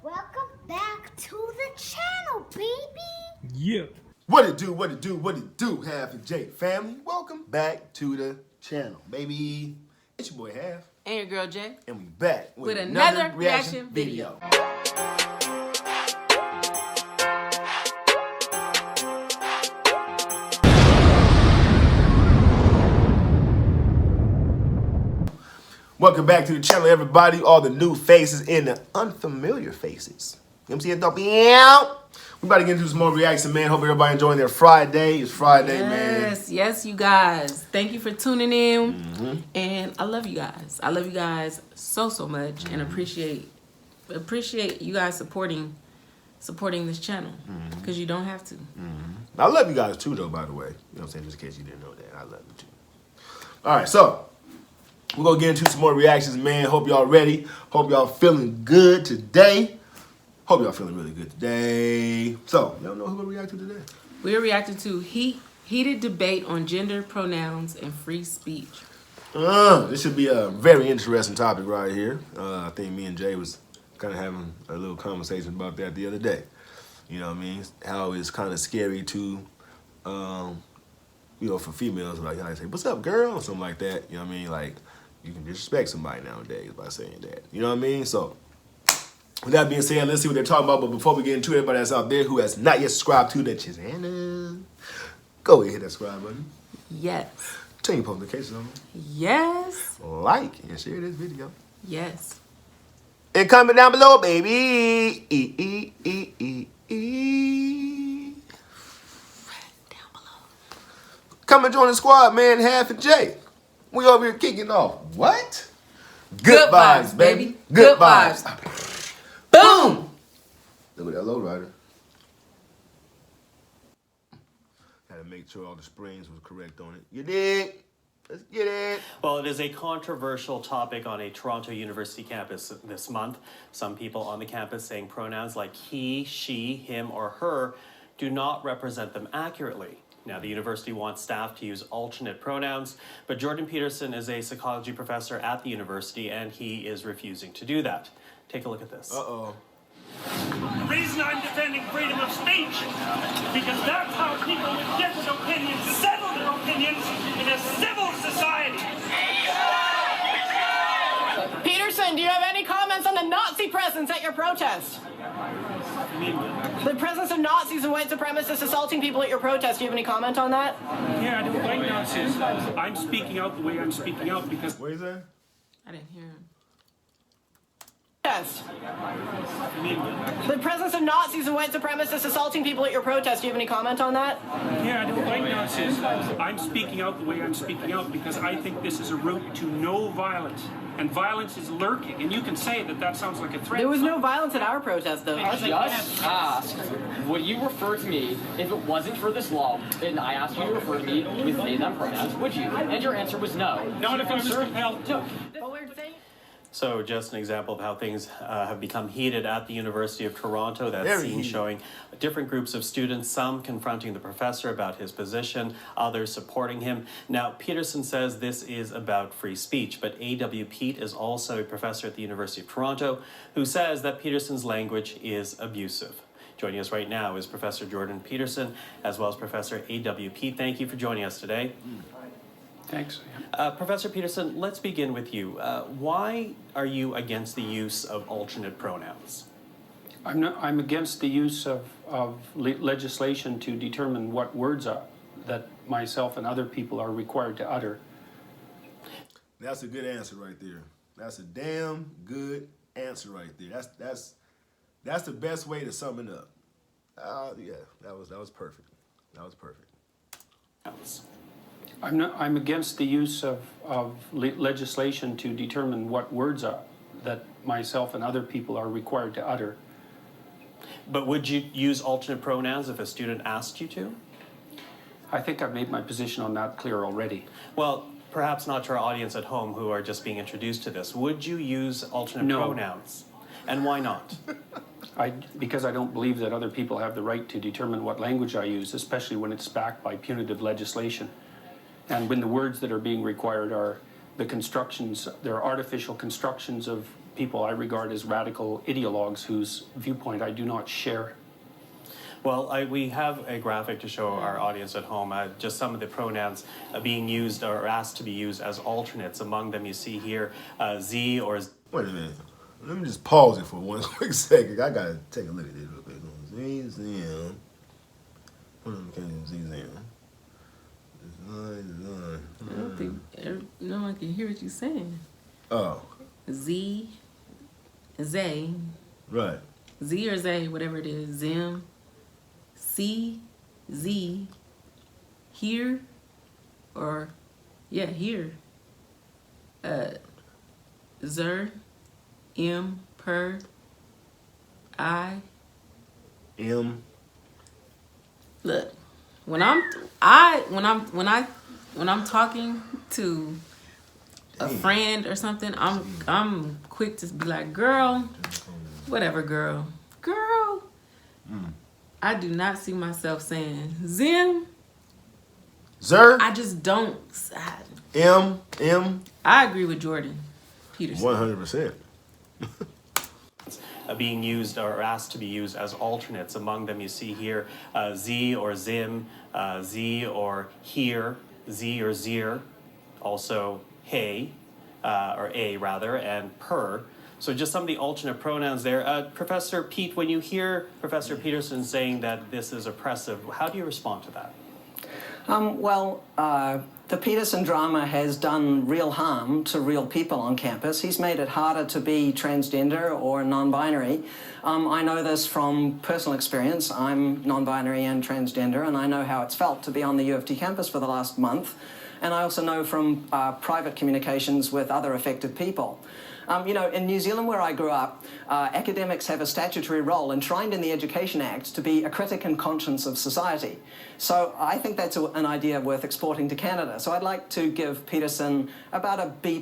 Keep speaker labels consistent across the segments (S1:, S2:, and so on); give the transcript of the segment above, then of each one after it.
S1: Welcome back to the channel, baby.
S2: Yeah.
S3: What it do, Half and J family. Welcome back to the channel, baby. It's your boy Half.
S4: And your girl Jay.
S3: And we back
S4: with another reaction video.
S3: Welcome back to the channel, everybody. All the new faces and the unfamiliar faces. You know what I'm saying? Don't be out. We about to get into some more reaction, man. Hope everybody enjoying their Friday. It's Friday, man.
S4: Yes, you guys. Thank you for tuning in. And I love you guys. I love you guys so much, and appreciate you guys supporting this channel, because you don't have to.
S3: I love you guys too, though, by the way. You know what I'm saying? Just in case you didn't know that. I love you too. All right, so we're going to get into some more reactions, man. Hope y'all ready. Hope y'all feeling good today. Hope y'all feeling really good today. So, y'all know who we're reacting to today?
S4: We're reacting to heated debate on gender pronouns and free speech.
S3: This should be a very interesting topic right here. I think me and Jay was kind of having a little conversation about that the other day. You know what I mean? How it's kind of scary to, you know, for females, like I say, "What's up, girl?" or something like that. You know what I mean? Like, you can disrespect somebody nowadays by saying that. You know what I mean? So, with that being said, let's see what they're talking about. But before we get into it, everybody that's out there who has not yet subscribed to the channel, go ahead and hit that subscribe button.
S4: Yes.
S3: Turn your post notifications on.
S4: Yes.
S3: Like and share this video.
S4: Yes.
S3: And comment down below, baby.
S4: Down below.
S3: Come and join the squad, man. Half and J. We over here kicking off. What?
S4: Good vibes, baby. Good vibes.
S3: Boom! Look at that lowrider. Had to make sure all the springs was correct on it. You dig? Let's get it.
S5: Well, it is a controversial topic on a Toronto University campus this month. Some people on the campus saying pronouns like he, she, him, or her do not represent them accurately. Now, the university wants staff to use alternate pronouns, but Jordan Peterson is a psychology professor at the university, and he is refusing to do that. Take a look at this.
S3: Uh-oh.
S6: The reason I'm defending freedom of speech, because that's how people with different opinions settle their opinions in a civil society.
S7: Peterson, do you have any comments on the Nazi presence at your protest? The presence of Nazis and white supremacists assaulting people at your protest. Do you have any comment on that?
S6: Yeah, I don't like Nazis. I'm speaking out the way I'm speaking out because...
S3: What is that?
S4: I didn't hear him.
S7: Yes. The presence of Nazis and white supremacists assaulting people at your protest. Do you have any comment on that?
S6: Yeah, I don't like Nazis. I'm speaking out the way I'm speaking out because I think this is a route to no violence. And violence is lurking. And you can say that that sounds like a threat.
S7: There was no violence at our protest, though.
S8: I just asked, would you refer to me if it wasn't for this law, and I asked you to refer to me with they, them pronouns, would you? And your answer was no.
S6: Not if I was compelled.
S8: No.
S7: But we're saying...
S5: So just an example of how things have become heated at the University of Toronto. That scene showing different groups of students, some confronting the professor about his position, others supporting him. Now, Peterson says this is about free speech, but A.W. Pete is also a professor at the University of Toronto who says that Peterson's language is abusive. Joining us right now is Professor Jordan Peterson, as well as Professor A.W. Pete. Thank you for joining us today.
S6: Thanks.
S5: Professor Peterson, let's begin with you. Why are you against the use of alternate pronouns?
S9: I'm against the use of legislation to determine what words that myself and other people are required to utter.
S3: That's a good answer right there. That's a damn good answer right there. That's the best way to sum it up. Yeah, that was perfect. That was perfect.
S9: I'm against the use of legislation to determine what words that myself and other people are required to utter.
S5: But would you use alternate pronouns if a student asked you to?
S9: I think I've made my position on that clear already.
S5: Well, perhaps not to our audience at home who are just being introduced to this. Would you use alternate pronouns? And why not?
S9: Because I don't believe that other people have the right to determine what language I use, especially when it's backed by punitive legislation. And when the words that are being required are the constructions, they're artificial constructions of people I regard as radical ideologues whose viewpoint I do not share.
S5: Well, we have a graphic to show our audience at home, just some of the pronouns being used or asked to be used as alternates. Among them, you see here Z or...
S3: Wait a minute. Let me just pause it for one quick second. I gotta take a look at this real quick. Z, Zim. What of them came Z, Zim?
S4: I don't think no one can hear what you're saying.
S3: Oh.
S4: Z, Zay,
S3: Right.
S4: Z or Zay, whatever it is. Zim, C, Z, here, or yeah, here. Zer, M, per, I.
S3: M.
S4: Look, when I'm talking to a friend or something, I'm quick to be like, girl, whatever, girl. I do not see myself saying Zim.
S3: Zer.
S4: I just don't.
S3: M.
S4: I agree with Jordan Peterson.
S3: 100%.
S5: being used or asked to be used as alternates. Among them, you see here Z or Zim, Z or here, Z or Zir, also hey, or a rather, and per. So just some of the alternate pronouns there. Professor Pete, when you hear Professor Peterson saying that this is oppressive, how do you respond to that?
S7: The Peterson drama has done real harm to real people on campus. He's made it harder to be transgender or non-binary. I know this from personal experience. I'm non-binary and transgender, and I know how it's felt to be on the U of T campus for the last month. And I also know from private communications with other affected people. In New Zealand, where I grew up, academics have a statutory role enshrined in the Education Act to be a critic and conscience of society. So I think that's an idea worth exporting to Canada. So I'd like to give Peterson about a B+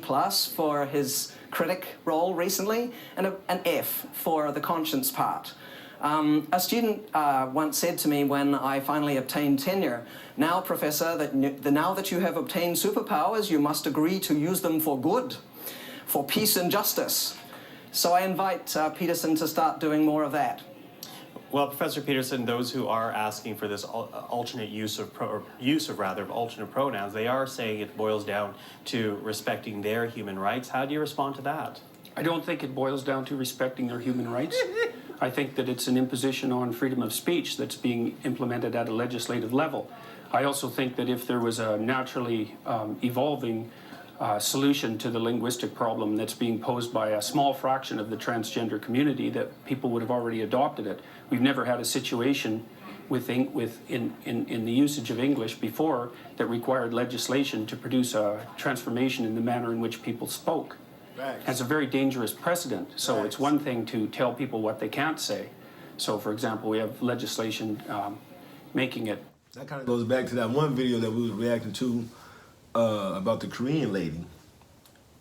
S7: for his critic role recently, and an F for the conscience part. A student once said to me when I finally obtained tenure, "Now, Professor, now that you have obtained superpowers, you must agree to use them for good, for peace and justice." So I invite Peterson to start doing more of that.
S5: Well, Professor Peterson, those who are asking for this alternate use of alternate pronouns, they are saying it boils down to respecting their human rights. How do you respond to that?
S9: I don't think it boils down to respecting their human rights. I think that it's an imposition on freedom of speech that's being implemented at a legislative level. I also think that if there was a naturally evolving solution to the linguistic problem that's being posed by a small fraction of the transgender community, that people would have already adopted it. We've never had a situation in the usage of English before that required legislation to produce a transformation in the manner in which people spoke.
S3: Right.
S9: That's a very dangerous precedent. So
S3: Right.
S9: It's one thing to tell people what they can't say. So, for example, we have legislation making it.
S3: That kind of goes back to that one video that we was reacting to about the Korean lady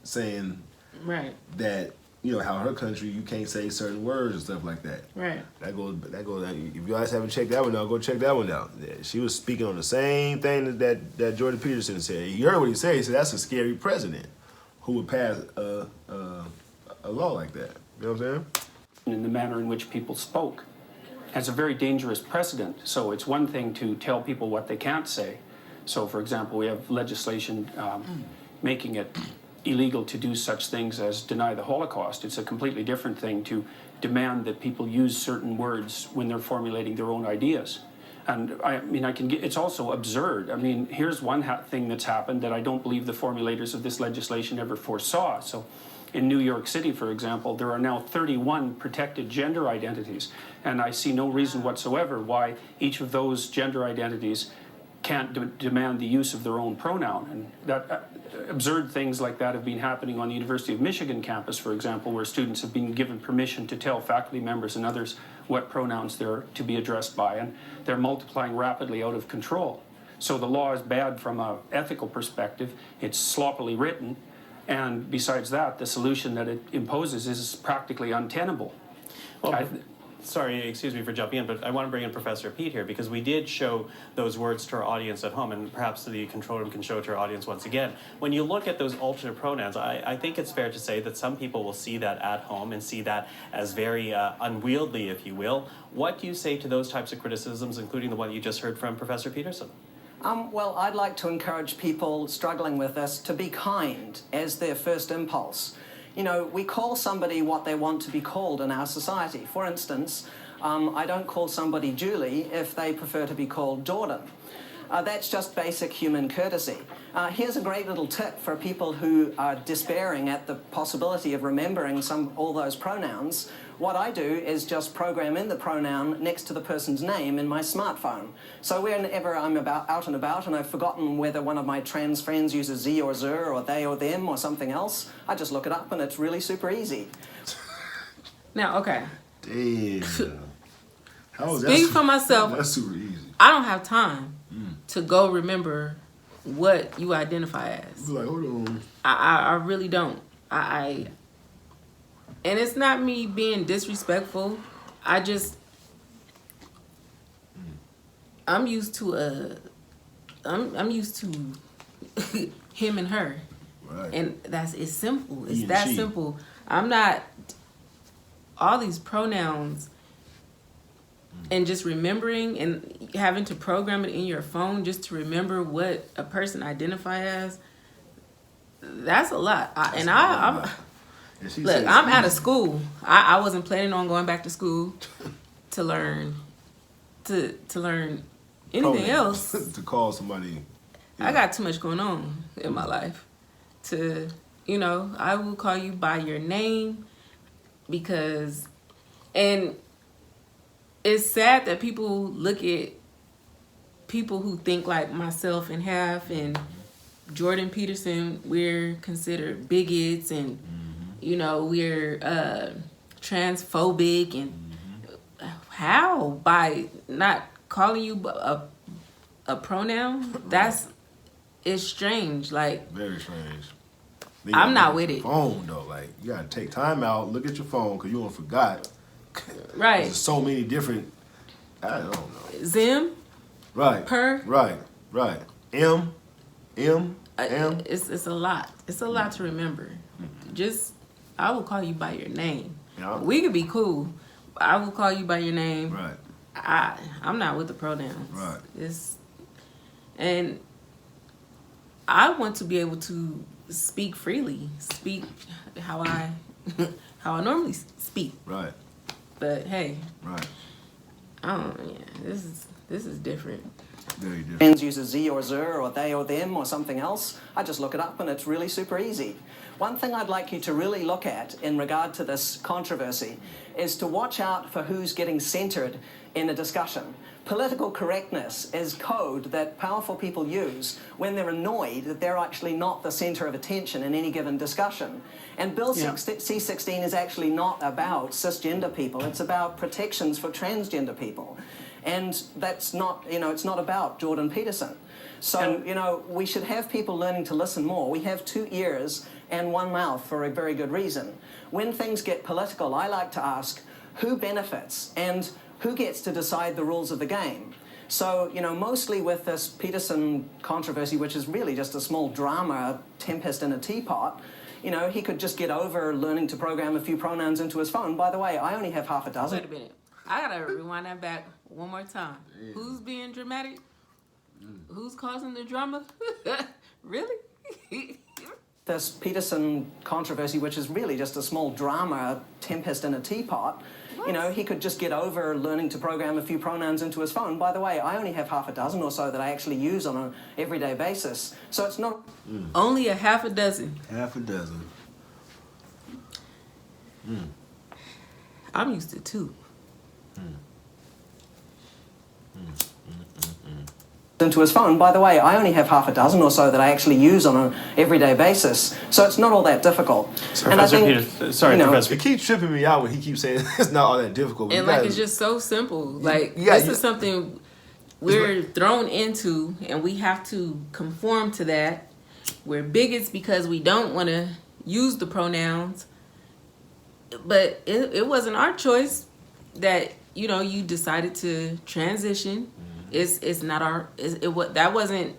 S3: saying
S4: Right.
S3: that, how her country, you can't say certain words and stuff like that.
S4: Right.
S3: That goes. If you guys haven't checked that one out, go check that one out. Yeah, she was speaking on the same thing that Jordan Peterson said. You heard what he said. He said that's a scary president who would pass a law like that. You know what I'm saying?
S9: In the manner in which people spoke. That's a very dangerous precedent. So it's one thing to tell people what they can't say. So, for example, we have legislation making it illegal to do such things as deny the Holocaust. It's a completely different thing to demand that people use certain words when they're formulating their own ideas. And it's also absurd. Here's one thing that's happened that I don't believe the formulators of this legislation ever foresaw. So in New York City, for example, there are now 31 protected gender identities. And I see no reason whatsoever why each of those gender identities can't demand the use of their own pronoun. And that absurd things like that have been happening on the University of Michigan campus, for example, where students have been given permission to tell faculty members and others what pronouns they're to be addressed by, and they're multiplying rapidly out of control. So the law is bad from an ethical perspective. It's sloppily written, and besides that, the solution that it imposes is practically untenable.
S5: Well, sorry, excuse me for jumping in, but I want to bring in Professor Pete here because we did show those words to our audience at home, and perhaps the control room can show it to our audience once again. When you look at those alternate pronouns, I think it's fair to say that some people will see that at home and see that as very unwieldy, if you will. What do you say to those types of criticisms, including the one you just heard from Professor Peterson?
S7: Well, I'd like to encourage people struggling with this to be kind as their first impulse. You know, we call somebody what they want to be called in our society. For instance, I don't call somebody Julie if they prefer to be called Jordan. That's just basic human courtesy. Here's a great little tip for people who are despairing at the possibility of remembering all those pronouns. What I do is just program in the pronoun next to the person's name in my smartphone. So whenever I'm out and about and I've forgotten whether one of my trans friends uses ze or zer or they or them or something else, I just look it up and it's really super easy.
S4: Now, okay.
S3: Damn. How is
S4: Speaking
S3: that?
S4: for myself,
S3: That's super easy.
S4: I don't have time to go remember what you identify as.
S3: Be like, hold on.
S4: I really don't. And it's not me being disrespectful. I'm used to I'm used to him and her.
S3: Right.
S4: And it's simple. It's
S3: He and
S4: that
S3: she.
S4: simple. I'm not all these pronouns and just remembering and having to program it in your phone just to remember what a person identify as. That's a lot. Look, I'm out of school. I wasn't planning on going back to school to learn anything else.
S3: To call somebody.
S4: I got too much going on in my life to, I will call you by your name because, and it's sad that people look at people who think like myself and Jordan Peterson, we're considered bigots and, we're transphobic and how? By not calling you a pronoun? It's strange. Like,
S3: very strange.
S4: I'm not with it.
S3: Phone though, like you gotta take time out, look at your phone because you don't forgot.
S4: Right.
S3: There's so many different. I don't know.
S4: Zim.
S3: Right.
S4: Per.
S3: Right. M.
S4: It's a lot. It's a lot to remember. Just, I will call you by your name.
S3: Yeah.
S4: We could be cool. I will call you by your name.
S3: Right.
S4: I'm not with the pronouns.
S3: Right.
S4: And I want to be able to speak freely, speak how I normally speak.
S3: Right.
S4: But hey.
S3: Right.
S4: This is different.
S3: Very different.
S7: Friends uses ze or zer or they or them or something else. I just look it up and it's really super easy. One thing I'd like you to really look at in regard to this controversy is to watch out for who's getting centered in a discussion. Political correctness is code that powerful people use when they're annoyed that they're actually not the center of attention in any given discussion. And Bill C-16 is actually not about cisgender people. It's about protections for transgender people. And that's not, it's not about Jordan Peterson. So, we should have people learning to listen more. We have 2 ears and 1 mouth for a very good reason. When things get political, I like to ask who benefits and who gets to decide the rules of the game. So, mostly with this Peterson controversy, which is really just a small drama, a tempest in a teapot, he could just get over learning to program a few pronouns into his phone. By the way, I only have half a dozen.
S4: Wait a minute. I gotta rewind that back one more time. Yeah. Who's being dramatic? Who's causing the drama? Really?
S7: This Peterson controversy, which is really just a small drama, a tempest in a teapot, he could just get over learning to program a few pronouns into his phone. By the way, I only have half a dozen or so that I actually use on an everyday basis. So it's not...
S4: Only a half a dozen.
S3: Half a dozen.
S4: I'm used to 2.
S7: Into his phone. By the way, I only have half a dozen or so that I actually use on an everyday basis, so it's not all that difficult.
S5: Professor.
S3: It keeps tripping me out when he keeps saying it's not all that difficult.
S4: And it's just so simple. This is something we're thrown into, and we have to conform to that. We're bigots because we don't want to use the pronouns, but it wasn't our choice. that you decided to transition. It's not that wasn't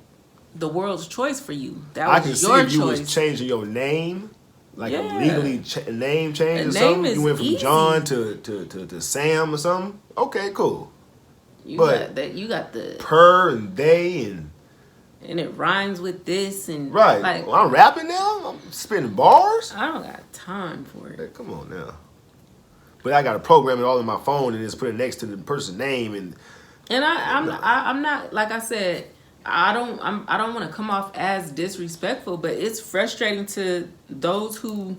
S4: the world's choice for you. That was
S3: I can see
S4: your
S3: if you
S4: choice.
S3: was changing your name, like a
S4: Yeah.
S3: legally name change
S4: A
S3: or
S4: name
S3: something.
S4: is
S3: You went from
S4: easy.
S3: John to Sam or something. Okay, cool.
S4: You
S3: but
S4: got that. You got the
S3: Per and they and
S4: it rhymes with this and
S3: right.
S4: Like
S3: Well, I'm rapping now. I'm spinning bars.
S4: I don't got time for it.
S3: Hey, come on now. But I got to program it all in my phone and just put it next to the person's name and
S4: I'm not like I said. I don't want to come off as disrespectful, but it's frustrating to those who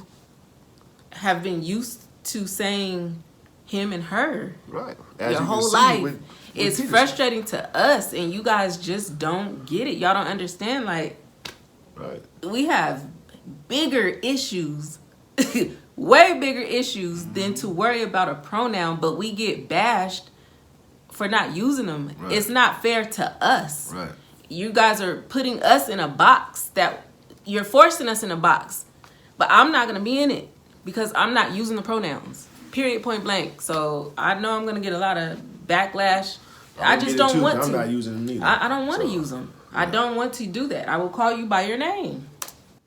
S4: have been used to saying him and her
S3: right. As
S4: your
S3: you
S4: whole
S3: can see
S4: life.
S3: with
S4: It's
S3: Peterson.
S4: frustrating to us, and you guys just don't get it. Y'all don't understand. Like,
S3: Right.
S4: we have bigger issues, way bigger issues than to worry about a pronoun, but we get bashed for not using them.
S3: Right.
S4: It's not fair to us.
S3: Right.
S4: You guys are putting us in a box that you're forcing us in a box, but I'm not going to be in it because I'm not using the pronouns. Period, point blank. So I know I'm going to get a lot of backlash. I just don't want to.
S3: I'm not using them either.
S4: I don't want to
S3: So,
S4: use them. I don't want to do that. I will call you by your name.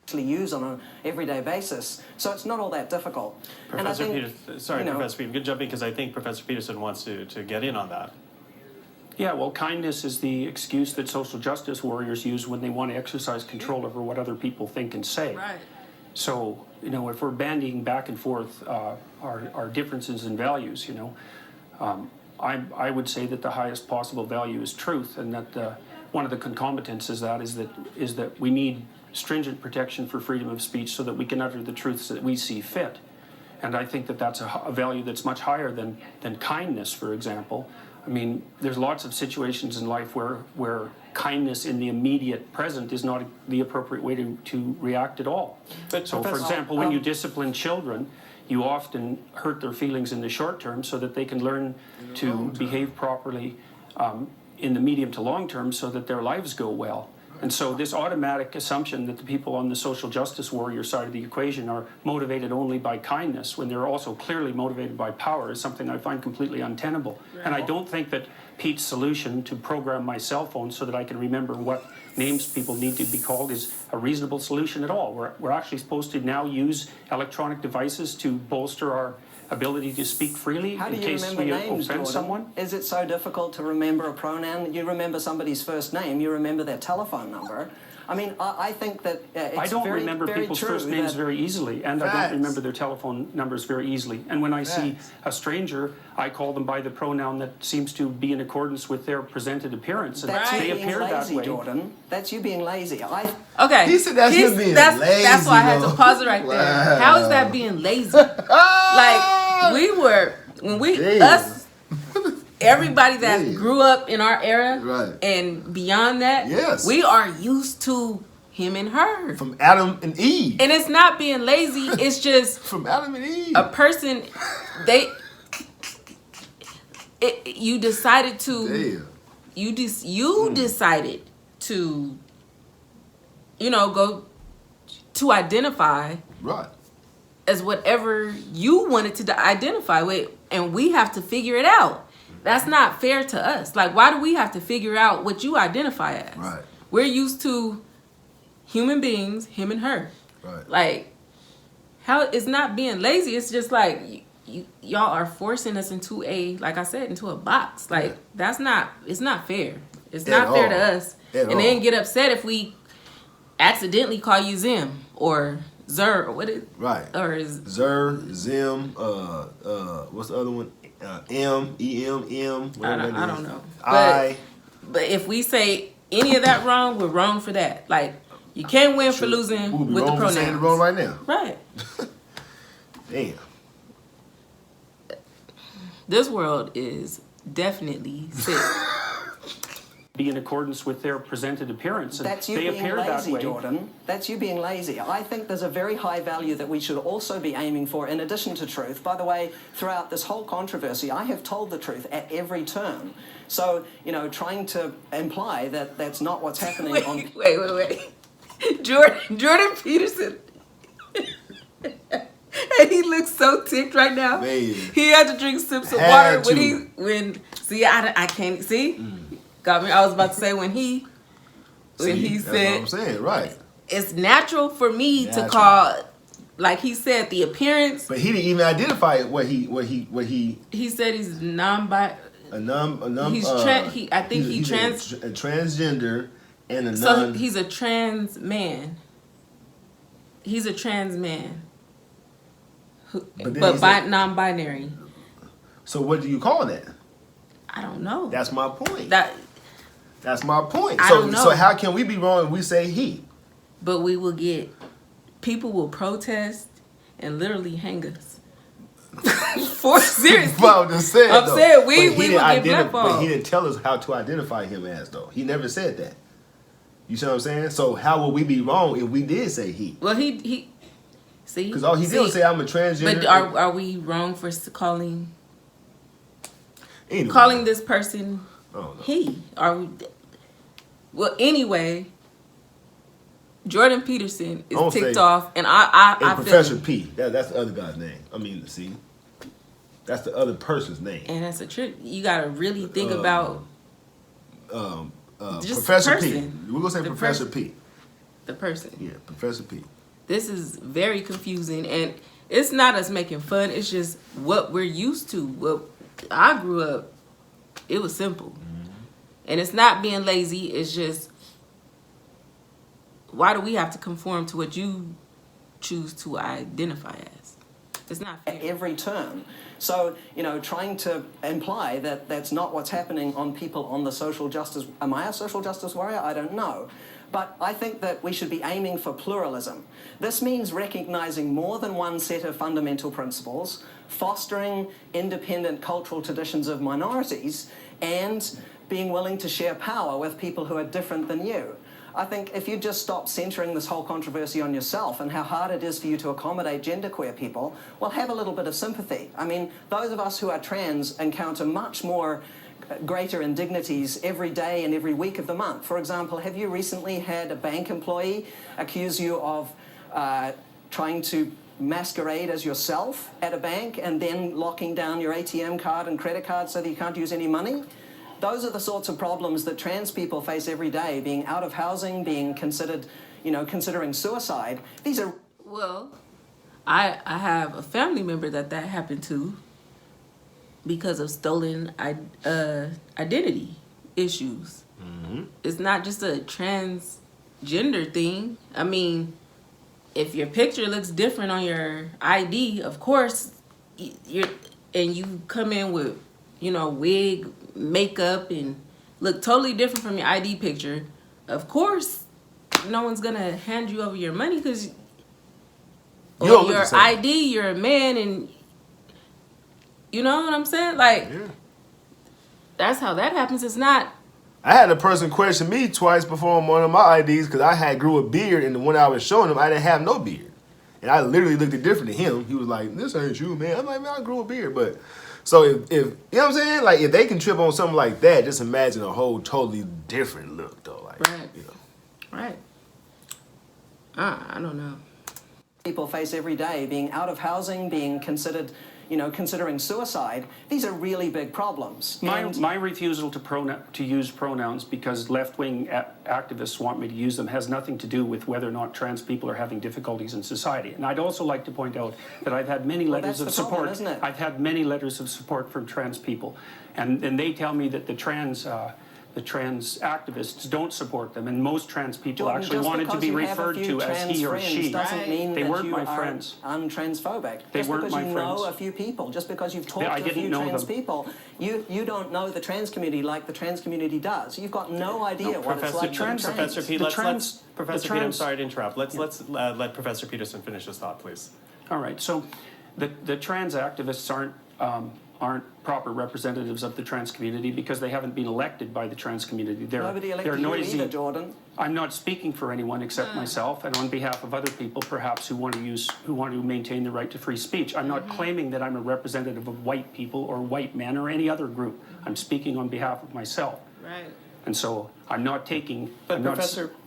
S7: Actually use on an everyday basis, so it's not all that difficult. And I
S5: Professor
S7: think,
S5: Peterson, sorry, Professor Peterson, good jumping because I think Professor Peterson wants to get in on that.
S9: Yeah, well, kindness is the excuse that social justice warriors use when they want to exercise control over what other people think and say.
S4: Right.
S9: So, if we're bandying back and forth our differences in values, I would say that the highest possible value is truth, and that one of the concomitants is that we need stringent protection for freedom of speech so that we can utter the truths that we see fit. And I think that that's a value that's much higher than kindness, for example. I mean, there's lots of situations in life where kindness in the immediate present is not the appropriate way to react at all.
S5: But
S9: So, for example, when you discipline children, you often hurt their feelings in the short term so that they can learn to behave properly in the medium to long term so that their lives go well. And so this automatic assumption that the people on the social justice warrior side of the equation are motivated only by kindness when they're also clearly motivated by power is something I find completely untenable. Right. And I don't think that Pete's solution to program my cell phone so that I can remember what names people need to be called is a reasonable solution at all. We're actually supposed to now use electronic devices to bolster our ability to speak freely
S7: how do
S9: in
S7: you
S9: case
S7: remember
S9: we
S7: names,
S9: offend
S7: Jordan?
S9: someone.
S7: Is it so difficult to remember a pronoun? You remember somebody's first name, you remember their telephone number. I mean, I think that it's
S9: I don't remember
S7: very
S9: people's
S7: true
S9: first names
S7: that
S9: very easily, and I
S3: Facts.
S9: don't remember their telephone numbers very easily. And when I see a stranger, I call them by the pronoun that seems to be in accordance with their presented appearance, and
S7: That's
S9: they
S7: you being
S9: appear that
S7: lazy,
S9: way.
S7: Jordan. That's you being lazy.
S4: Okay.
S3: He said that's him being
S4: that's
S3: lazy,
S4: why I had to
S3: though.
S4: pause it right there.
S3: Wow.
S4: How is that being lazy? Like
S3: Damn.
S4: everybody that
S3: Damn.
S4: grew up in our era
S3: Right.
S4: and beyond that,
S3: Yes.
S4: we are used to him and her.
S3: From Adam and Eve.
S4: And it's not being lazy, it's just
S3: From Adam and Eve.
S4: a person you decided to
S3: Damn.
S4: you decided to go to identify
S3: Right.
S4: as whatever you wanted to identify with, and we have to figure it out. That's not fair to us. Like, why do we have to figure out what you identify as?
S3: Right.
S4: We're used to human beings, him and her.
S3: Right.
S4: Like, how it's not being lazy. It's just like y'all are forcing us into into a box. Like, it's not fair. It's not
S3: At
S4: fair to
S3: all.
S4: us.
S3: At
S4: And then
S3: all.
S4: get upset if we accidentally call you Zim or Zer or what is
S3: Right.
S4: or is
S3: Zer, Zim, what's the other one? M, E-M, M, whatever that
S4: I
S3: is.
S4: don't know.
S3: I.
S4: But if we say any of that wrong, we're wrong for that. Like, you can't win for losing
S3: We'll be
S4: with the
S3: wrong for saying it wrong
S4: pronouns.
S3: right now.
S4: Right.
S3: Damn.
S4: This world is definitely sick.
S9: Be in accordance with their presented appearance, and
S7: That's you
S9: they
S7: being
S9: appear that
S7: lazy,
S9: way.
S7: Jordan. That's you being lazy. I think there's a very high value that we should also be aiming for in addition to truth. By the way, throughout this whole controversy, I have told the truth at every turn. So, trying to imply that that's not what's happening on...
S4: Wait. Jordan Peterson And he looks so ticked right now.
S3: Man.
S4: He had to drink sips of
S3: Had
S4: water
S3: to.
S4: I can't see. Got me. I was about to say when he
S3: That's
S4: said,
S3: what I'm saying, right.
S4: it's natural for me
S3: Natural.
S4: to call, like he said, the appearance.
S3: But he didn't even identify what he
S4: He said he's
S3: he's I think
S4: he's
S3: a transgender and a
S4: So
S3: non.
S4: he's a trans man. He's a trans man. But non-binary.
S3: So what do you call that?
S4: I don't know.
S3: That's my point. That's my point.
S4: I
S3: So
S4: don't know.
S3: so how can we be wrong if we say he?
S4: But we will people will protest and literally hang us. For serious.
S3: Well, I'm just saying.
S4: I'm
S3: though.
S4: saying we
S3: But
S4: will
S3: he
S4: get
S3: didn't
S4: blackballed.
S3: But he didn't tell us how to identify him as though. He never said that. You see what I'm saying? So how would we be wrong if we did say he?
S4: Well, he see
S3: Because all he did was say I'm a transgender.
S4: But are we wrong for calling
S3: Anyway.
S4: this person
S3: Oh, no.
S4: he? Are we? Well, anyway, Jordan Peterson is
S3: Don't
S4: ticked
S3: say-
S4: off, and I
S3: And
S4: feel
S3: Professor P. That's the other guy's name. I mean, see, that's the other person's name.
S4: And that's a trick. You gotta really think about just
S3: Professor
S4: the
S3: P.
S4: person.
S3: We're gonna say
S4: The
S3: Professor
S4: person.
S3: P.
S4: the person.
S3: Yeah, Professor P.
S4: This is very confusing, and it's not us making fun. It's just what we're used to. What I grew up, it was simple, and it's not being lazy. It's just, why do we have to conform to what you choose to identify as? It's not fair.
S7: At every turn. So, trying to imply that that's not what's happening on people on the social justice... Am I a social justice warrior? I don't know. But I think that we should be aiming for pluralism. This means recognizing more than one set of fundamental principles, fostering independent cultural traditions of minorities, and being willing to share power with people who are different than you. I think if you just stop centering this whole controversy on yourself and how hard it is for you to accommodate genderqueer people, well, have a little bit of sympathy. I mean, those of us who are trans encounter much more greater indignities every day and every week of the month. For example, have you recently had a bank employee accuse you of trying to masquerade as yourself at a bank and then locking down your ATM card and credit card so that you can't use any money? Those are the sorts of problems that trans people face every day, being out of housing, being considered, considering suicide. These are...
S4: Well, I have a family member that happened to because of stolen identity issues. Mm-hmm. It's not just a transgender thing. I mean, if your picture looks different on your ID, of course, you come in with, wig, makeup, and look totally different from your ID picture, of course, no one's gonna hand you over your money because your ID, you're a man, and you know what I'm saying? Like, that's how that happens. It's not.
S3: I had a person question me twice before on one of my IDs because I grew a beard, and the one I was showing him, I didn't have no beard. And I literally looked at different than him. He was like, "This ain't you, man." I'm like, "Man, I grew a beard." But so if you know what I'm saying, like if they can trip on something like that, just imagine a whole totally different look though. Like,
S4: right. Right. I don't know.
S7: People face every day, being out of housing, being considered, considering suicide. These are really big problems.
S9: My refusal to use pronouns because left-wing activists want me to use them has nothing to do with whether or not trans people are having difficulties in society. And I'd also like to point out that I've had many letters of support.
S7: Problem, isn't it?
S9: I've had many letters of support from trans people, and they tell me that the trans activists don't support them, and most trans people
S7: Jordan,
S9: actually wanted to be referred to as he or she.
S7: Doesn't mean
S9: They
S7: that
S9: weren't
S7: you
S9: my
S7: are
S9: friends.
S7: Untransophobic.
S9: They
S7: just
S9: weren't
S7: because
S9: my
S7: you
S9: friends.
S7: know a few people, just because you've talked
S9: I
S7: to a
S9: didn't
S7: few
S9: know
S7: trans
S9: them.
S7: people, you don't know the trans community like the trans community does. You've got no idea what it's like to be trans.
S5: Professor Pete, Professor Pete, I'm sorry to interrupt. Let's let Professor Peterson finish his thought, please.
S9: All right. So, the trans activists aren't proper representatives of the trans community because they haven't been elected by the trans community.
S7: Nobody elected
S9: they're
S7: you
S9: noisy.
S7: either, Jordan.
S9: I'm not speaking for anyone except myself, and on behalf of other people, perhaps who want to maintain the right to free speech. I'm not claiming that I'm a representative of white people or white men or any other group. I'm speaking on behalf of myself.
S4: Right.
S9: And so I'm not taking.
S5: But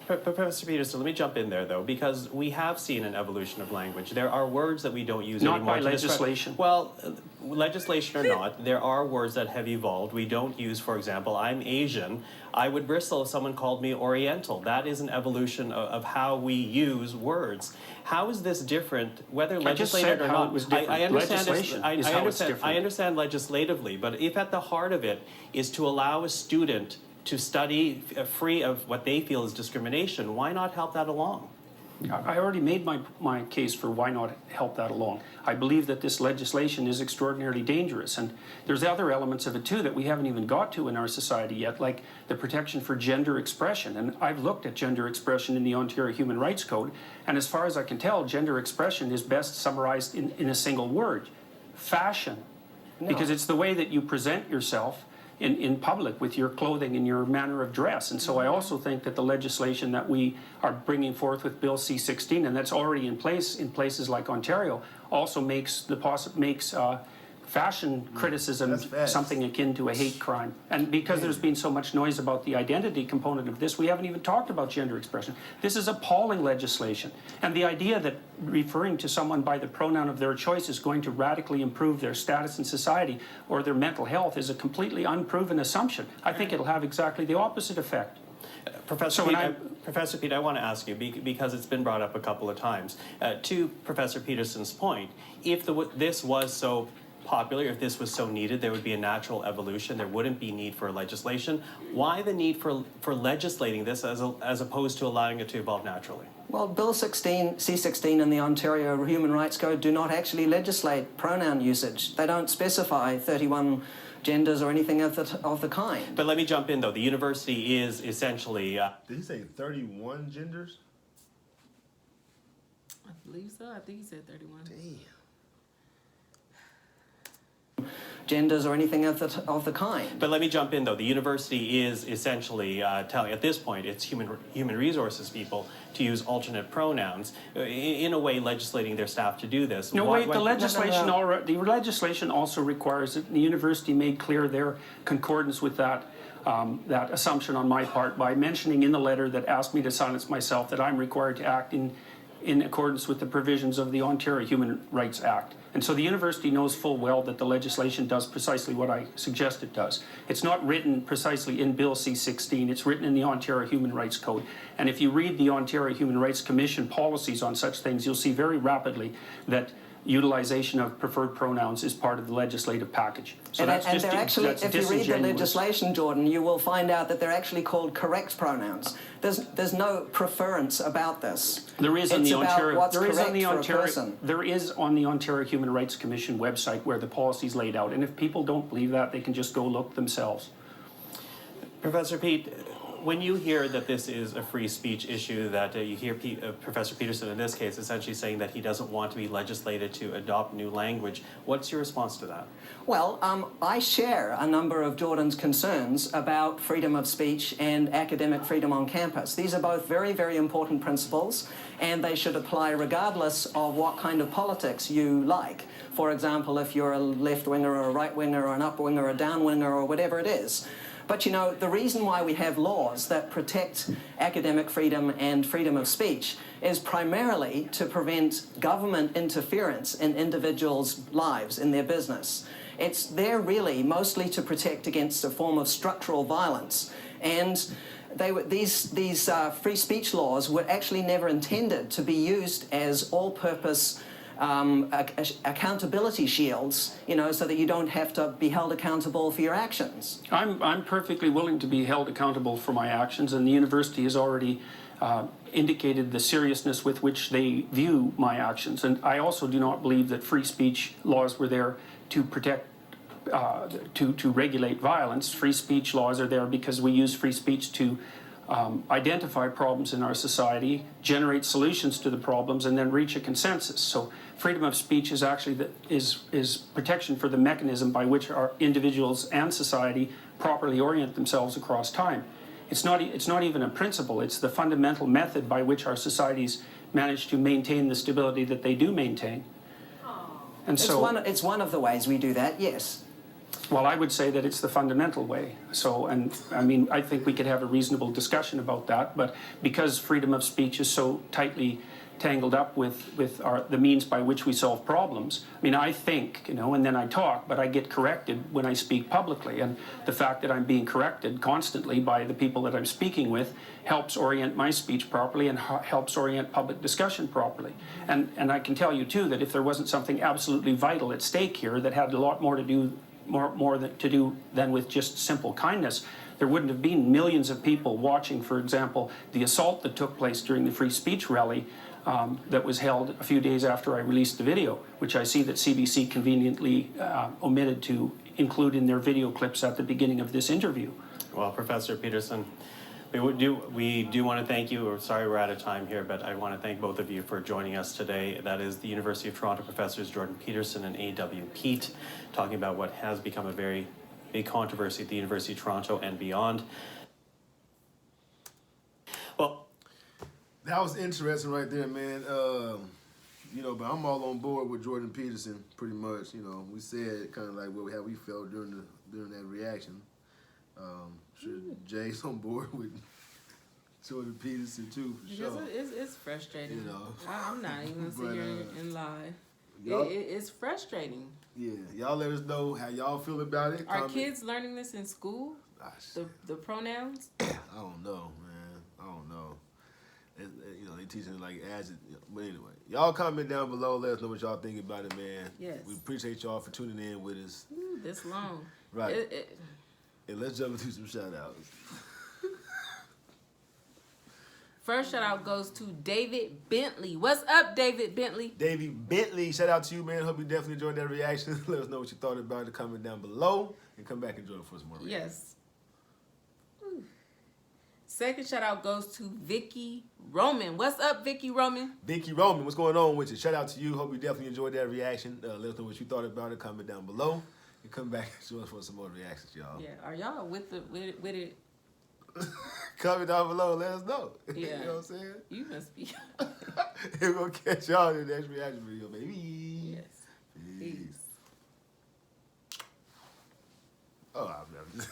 S5: Professor Peterson, let me jump in there though, because we have seen an evolution of language. There are words that we don't use
S9: Not
S5: anymore.
S9: by legislation.
S5: Well, legislation or not, there are words that have evolved. We don't use, for example, I'm Asian. I would bristle if someone called me Oriental. That is an evolution of how we use words. How is this different, whether legislated or not?
S9: I understand
S5: I understand legislatively, but if at the heart of it is to allow a student to study free of what they feel is discrimination, why not help that along?
S9: I already made my case for why not help that along. I believe that this legislation is extraordinarily dangerous, and there's other elements of it too that we haven't even got to in our society yet, like the protection for gender expression. And I've looked at gender expression in the Ontario Human Rights Code, and as far as I can tell, gender expression is best summarized in a single word: fashion. No. Because it's the way that you present yourself in public with your clothing and your manner of dress. And so I also think that the legislation that we are bringing forth with Bill C-16, and that's already in place in places like Ontario, also makes fashion criticism something akin to a hate crime. And because there's been so much noise about the identity component of this, we haven't even talked about gender expression. This is appalling legislation. And the idea that referring to someone by the pronoun of their choice is going to radically improve their status in society or their mental health is a completely unproven assumption. I think it'll have exactly the opposite effect.
S5: Professor Pete, I want to ask you, because it's been brought up a couple of times, to Professor Peterson's point, if this was so popular, if this was so needed, there would be a natural evolution. There wouldn't be need for legislation. Why the need for legislating this as opposed to allowing it to evolve naturally?
S7: Well, Bill C-16 and the Ontario Human Rights Code do not actually legislate pronoun usage. They don't specify 31 genders or anything of the kind.
S5: But let me jump in though. The university is essentially...
S3: Did he say 31 genders?
S4: I believe so. I think he said 31.
S3: Damn.
S7: Genders or anything of the kind.
S5: But let me jump in though. The university is essentially telling, at this point, its human resources people to use alternate pronouns, in a way legislating their staff to do this.
S9: No, wait, the legislation also requires that the university made clear their concordance with that that assumption on my part by mentioning in the letter that asked me to silence myself that I'm required to act in accordance with the provisions of the Ontario Human Rights Act. And so the university knows full well that the legislation does precisely what I suggest it does. It's not written precisely in Bill C-16, it's written in the Ontario Human Rights Code. And if you read the Ontario Human Rights Commission policies on such things, you'll see very rapidly that utilization of preferred pronouns is part of the legislative package. So
S7: and they're actually, if you read the legislation, Jordan, you will find out that they're actually called correct pronouns. There's no preference about this.
S9: There is on the Ontario. There is on the Ontario Human Rights Commission website where the policy is laid out. And if people don't believe that, they can just go look themselves.
S5: Professor Pete, when you hear that this is a free speech issue, that you hear Professor Peterson in this case essentially saying that he doesn't want to be legislated to adopt new language, what's your response to that?
S7: Well, I share a number of Jordan's concerns about freedom of speech and academic freedom on campus. These are both very, very important principles, and they should apply regardless of what kind of politics you like. For example, if you're a left-winger or a right-winger or an up-winger or a down-winger or whatever it is. But you know, the reason why we have laws that protect academic freedom and freedom of speech is primarily to prevent government interference in individuals' lives, in their business. It's there really mostly to protect against a form of structural violence. And these free speech laws were actually never intended to be used as all-purpose accountability shields, you know, so that you don't have to be held accountable for your actions.
S9: I'm perfectly willing to be held accountable for my actions, and the university has already indicated the seriousness with which they view my actions. And I also do not believe that free speech laws were there to protect, to regulate violence. Free speech laws are there because we use free speech to identify problems in our society, generate solutions to the problems, and then reach a consensus. So freedom of speech is actually is protection for the mechanism by which our individuals and society properly orient themselves across time. It's not even a principle, it's the fundamental method by which our societies manage to maintain the stability that they do maintain. And
S7: it's one of the ways we do that, yes.
S9: Well, I would say that it's the fundamental way. So, and I mean, I think we could have a reasonable discussion about that, but because freedom of speech is so tightly tangled up with the means by which we solve problems. I mean, I think, and then I talk, but I get corrected when I speak publicly. And the fact that I'm being corrected constantly by the people that I'm speaking with helps orient my speech properly and helps orient public discussion properly. And I can tell you, too, that if there wasn't something absolutely vital at stake here that had a lot more to do than with just simple kindness, there wouldn't have been millions of people watching, for example, the assault that took place during the free speech rally that was held a few days after I released the video, which I see that CBC conveniently omitted to include in their video clips at the beginning of this interview.
S5: Well, Professor Peterson, we do want to thank you. We're sorry we're out of time here, but I want to thank both of you for joining us today. That is the University of Toronto professors Jordan Peterson and A.W. Pete, talking about what has become a very big controversy at the University of Toronto and beyond. Well,
S3: that was interesting right there, man. But I'm all on board with Jordan Peterson, pretty much. We said kind of like how we felt during that reaction. Sure, Jay's on board with Jordan Peterson too, for sure.
S4: It's frustrating. I'm not even
S3: But,
S4: sit here and lie.
S3: y'all-
S4: It's frustrating.
S3: Yeah, y'all let us know how y'all feel about it.
S4: Are
S3: Comment.
S4: kids learning this in school? The pronouns?
S3: I don't know, man. I don't know. They teaching like as it. But anyway, y'all comment down below. Let us know what y'all think about it, man.
S4: Yes.
S3: We appreciate y'all for tuning in with us.
S4: Ooh, this long.
S3: Right. And let's jump into some shout outs.
S4: First shout out goes to David Bentley. What's up, David Bentley?
S3: David Bentley, shout out to you, man. Hope you definitely enjoyed that reaction. Let us know what you thought about it. Comment down below and come back and join for some more reactions.
S4: Yes. Ooh. Second shout out goes to Vicky Roman. What's up, Vicky Roman?
S3: Vicky Roman, what's going on with you? Shout out to you. Hope you definitely enjoyed that reaction. Let us know what you thought about it. Comment down below and come back and join us for some more reactions, y'all.
S4: Yeah, are y'all with it?
S3: Comment down below. Let us know.
S4: Yeah.
S3: You know what I'm saying?
S4: You must be.
S3: We're going to catch y'all in the next reaction video, baby.
S4: Yes. Peace.
S3: Oh, I've never.